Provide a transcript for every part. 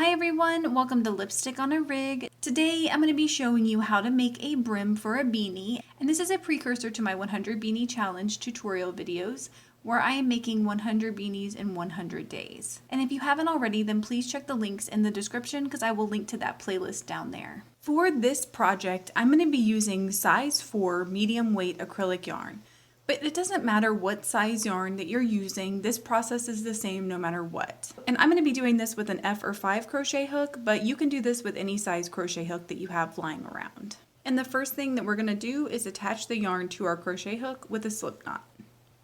Hi everyone, welcome to Lipstick on a Rig. Today I'm going to be showing you how to make a brim for a beanie, and this is a precursor to my 100 beanie challenge tutorial videos where I am making 100 beanies in 100 days. And if you haven't already, then please check the links in the description because I will link to that playlist down there. For this project, I'm going to be using size 4 medium weight acrylic yarn. But it doesn't matter what size yarn that you're using, this process is the same no matter what. And I'm going to be doing this with an F or 5 crochet hook, but you can do this with any size crochet hook that you have lying around. And the first thing that we're going to do is attach the yarn to our crochet hook with a slip knot.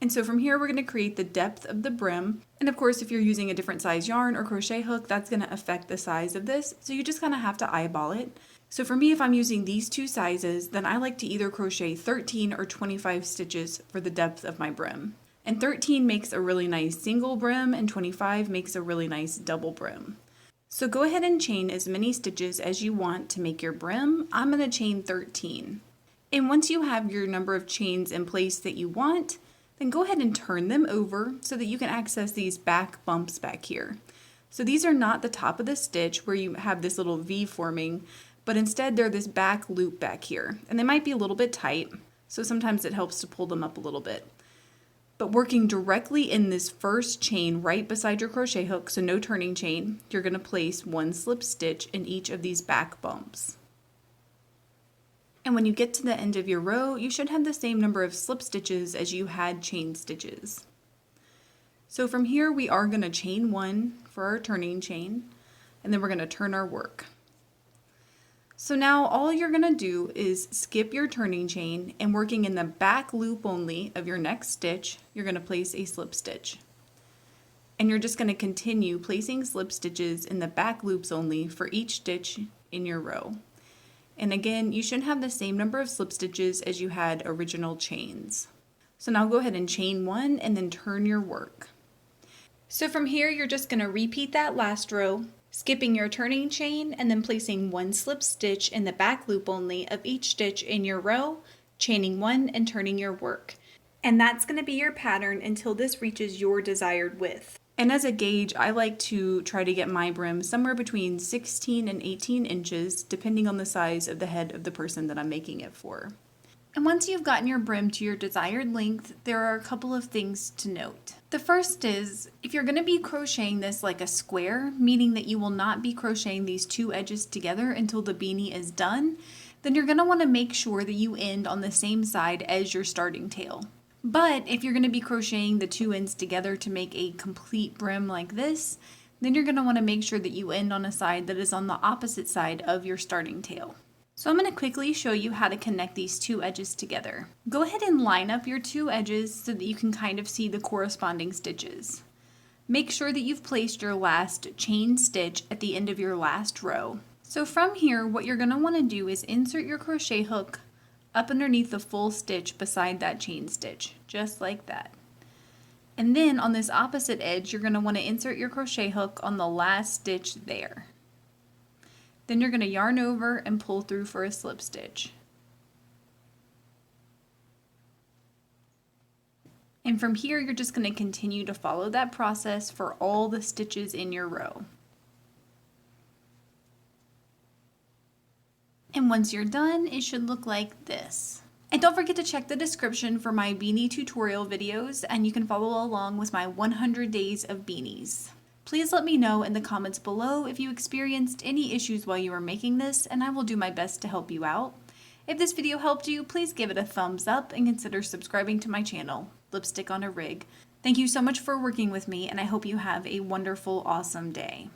And so from here we're going to create the depth of the brim. And of course if you're using a different size yarn or crochet hook, that's going to affect the size of this. So you just kind of have to eyeball it. So for me, if I'm using these two sizes, then I like to either crochet 13 or 25 stitches for the depth of my brim. And 13 makes a really nice single brim and 25 makes a really nice double brim. So go ahead and chain as many stitches as you want to make your brim. I'm going to chain 13. And once you have your number of chains in place that you want, then go ahead and turn them over so that you can access these back bumps back here. So these are not the top of the stitch where you have this little V forming, but instead they're this back loop back here, and they might be a little bit tight, so sometimes it helps to pull them up a little bit. But working directly in this first chain right beside your crochet hook, so no turning chain, you're going to place one slip stitch in each of these back bumps. And when you get to the end of your row, you should have the same number of slip stitches as you had chain stitches. So from here we are going to chain one for our turning chain, and then we're going to turn our work. So now all you're going to do is skip your turning chain, and working in the back loop only of your next stitch, you're going to place a slip stitch. And you're just going to continue placing slip stitches in the back loops only for each stitch in your row. And again, you should have the same number of slip stitches as you had original chains. So now go ahead and chain one and then turn your work. So from here, you're just going to repeat that last row, skipping your turning chain and then placing one slip stitch in the back loop only of each stitch in your row, chaining one and turning your work. And that's going to be your pattern until this reaches your desired width. And as a gauge, I like to try to get my brim somewhere between 16 and 18 inches, depending on the size of the head of the person that I'm making it for. And once you've gotten your brim to your desired length, there are a couple of things to note. The first is, if you're going to be crocheting this like a square, meaning that you will not be crocheting these two edges together until the beanie is done, then you're going to want to make sure that you end on the same side as your starting tail. But if you're going to be crocheting the two ends together to make a complete brim like this, then you're going to want to make sure that you end on a side that is on the opposite side of your starting tail. So I'm going to quickly show you how to connect these two edges together. Go ahead and line up your two edges so that you can kind of see the corresponding stitches. Make sure that you've placed your last chain stitch at the end of your last row. So from here, what you're going to want to do is insert your crochet hook up underneath the full stitch beside that chain stitch, just like that. And then on this opposite edge, you're going to want to insert your crochet hook on the last stitch there. Then you're going to yarn over and pull through for a slip stitch. And from here, you're just going to continue to follow that process for all the stitches in your row. And once you're done, it should look like this. And don't forget to check the description for my beanie tutorial videos, and you can follow along with my 100 days of beanies. Please let me know in the comments below if you experienced any issues while you were making this, and I will do my best to help you out. If this video helped you, please give it a thumbs up and consider subscribing to my channel, Lipstick on a Rig. Thank you so much for working with me, and I hope you have a wonderful, awesome day.